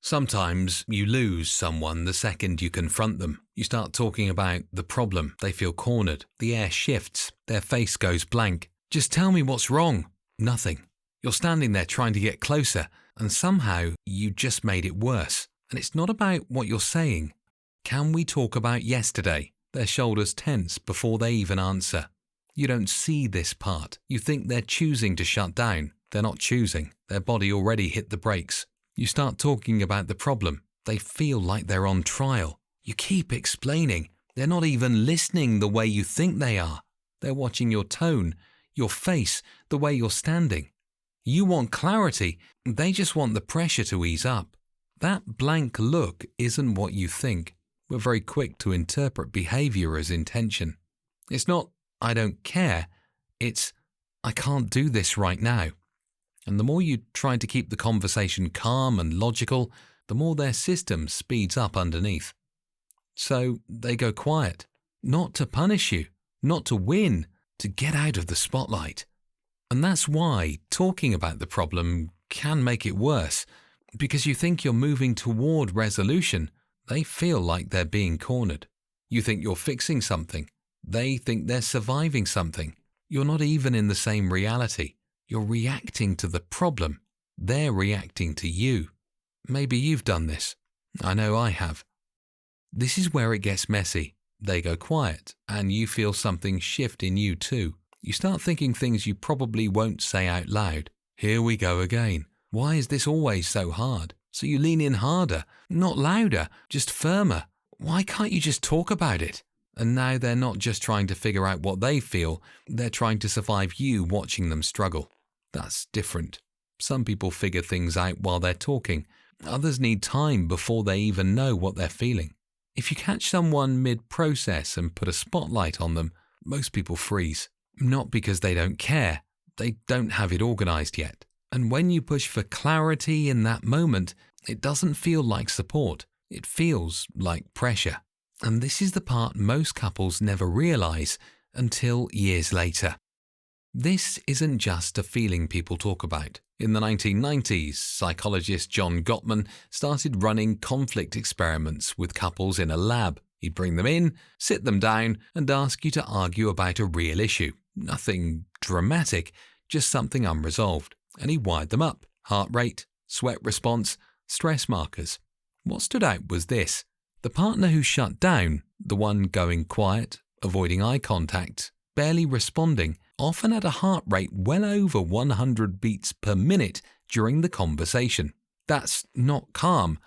Sometimes you lose someone the second you confront them. You start talking about the problem, they feel cornered, the air shifts, their face goes blank. Just tell me what's wrong. Nothing. You're standing there trying to get closer, and somehow you just made it worse. And it's not about what you're saying. Can we talk about yesterday? Their shoulders tense before they even answer. You don't see this part. You think they're choosing to shut down. They're not choosing. Their body already hit the brakes. You start talking about the problem. They feel like they're on trial. You keep explaining. They're not even listening the way you think they are. They're watching your tone, your face, the way you're standing. You want clarity. They just want the pressure to ease up. That blank look isn't what you think. We're very quick to interpret behavior as intention. It's not, I don't care. It's, I can't do this right now. And the more you try to keep the conversation calm and logical, the more their system speeds up underneath. So they go quiet, not to punish you, not to win, to get out of the spotlight. And that's why talking about the problem can make it worse, because you think you're moving toward resolution. They feel like they're being cornered. You think you're fixing something. They think they're surviving something. You're not even in the same reality. You're reacting to the problem. They're reacting to you. Maybe you've done this. I know I have. This is where it gets messy. They go quiet, and you feel something shift in you too. You start thinking things you probably won't say out loud. Here we go again. Why is this always so hard? So you lean in harder, not louder, just firmer. Why can't you just talk about it? And now they're not just trying to figure out what they feel, they're trying to survive you watching them struggle. That's different. Some people figure things out while they're talking. Others need time before they even know what they're feeling. If you catch someone mid-process and put a spotlight on them, most people freeze. Not because they don't care. They don't have it organized yet. And when you push for clarity in that moment, it doesn't feel like support. It feels like pressure. And this is the part most couples never realize until years later. This isn't just a feeling people talk about. In the 1990s, psychologist John Gottman started running conflict experiments with couples in a lab. He'd bring them in, sit them down, and ask you to argue about a real issue. Nothing dramatic, just something unresolved. And he wired them up. Heart rate, sweat response, stress markers. What stood out was this. The partner who shut down, the one going quiet, avoiding eye contact, barely responding, often had a heart rate well over 100 beats per minute during the conversation. That's not calm.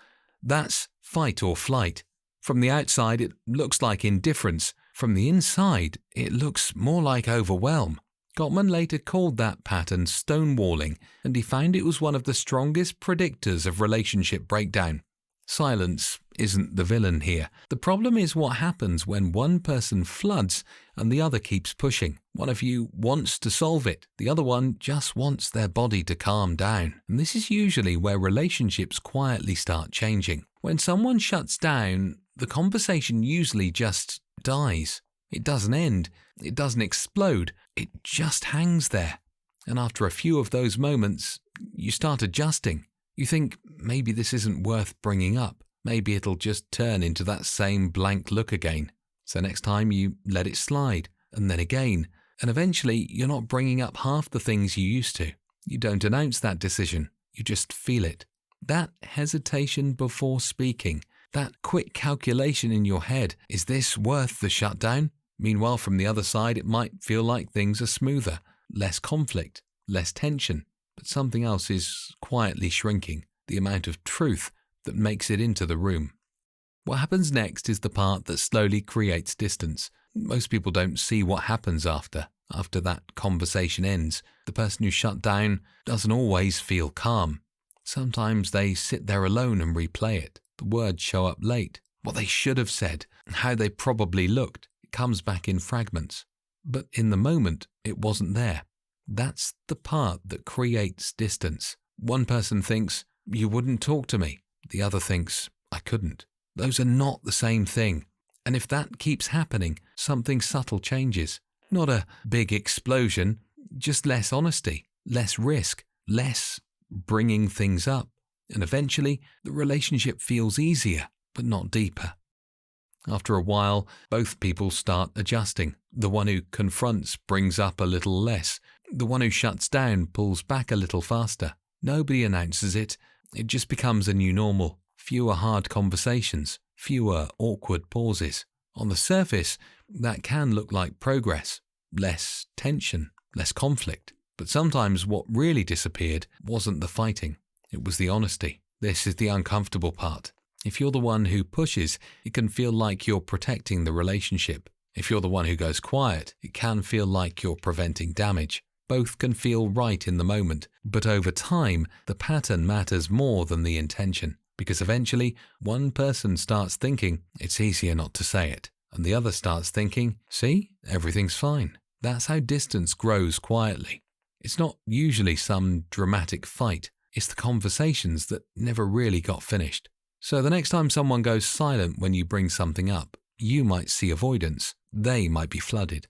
That's fight or flight. From the outside, it looks like indifference. From the inside, it looks more like overwhelm. Gottman later called that pattern stonewalling, and he found it was one of the strongest predictors of relationship breakdown. Silence isn't the villain here. The problem is what happens when one person floods and the other keeps pushing. One of you wants to solve it. The other one just wants their body to calm down. And this is usually where relationships quietly start changing. When someone shuts down, the conversation usually just dies. It doesn't end. It doesn't explode. It just hangs there. And after a few of those moments, you start adjusting. You think maybe this isn't worth bringing up. Maybe it'll just turn into that same blank look again. So next time you let it slide, and then again. And eventually you're not bringing up half the things you used to. You don't announce that decision. You just feel it. That hesitation before speaking. That quick calculation in your head. Is this worth the shutdown? Meanwhile, from the other side, it might feel like things are smoother. Less conflict. Less tension. But something else is quietly shrinking, the amount of truth that makes it into the room. What happens next is the part that slowly creates distance. Most people don't see what happens after that conversation ends. The person who shut down doesn't always feel calm. Sometimes they sit there alone and replay it. The words show up late. What they should have said, how they probably looked, it comes back in fragments. But in the moment, it wasn't there. That's the part that creates distance. One person thinks, you wouldn't talk to me. The other thinks, I couldn't. Those are not the same thing. And if that keeps happening, something subtle changes. Not a big explosion, just less honesty, less risk, less bringing things up. And eventually, the relationship feels easier, but not deeper. After a while, both people start adjusting. The one who confronts brings up a little less. The one who shuts down pulls back a little faster. Nobody announces it. It just becomes a new normal. Fewer hard conversations, fewer awkward pauses. On the surface, that can look like progress, less tension, less conflict. But sometimes what really disappeared wasn't the fighting. It was the honesty. This is the uncomfortable part. If you're the one who pushes, it can feel like you're protecting the relationship. If you're the one who goes quiet, it can feel like you're preventing damage. Both can feel right in the moment, but over time, the pattern matters more than the intention, because eventually, one person starts thinking it's easier not to say it, and the other starts thinking, see, everything's fine. That's how distance grows quietly. It's not usually some dramatic fight. It's the conversations that never really got finished. So the next time someone goes silent when you bring something up, you might see avoidance. They might be flooded.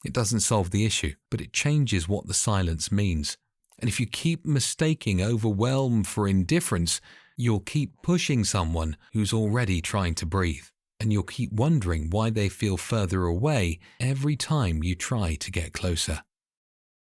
It doesn't solve the issue, but it changes what the silence means. And if you keep mistaking overwhelm for indifference, you'll keep pushing someone who's already trying to breathe. And you'll keep wondering why they feel further away every time you try to get closer.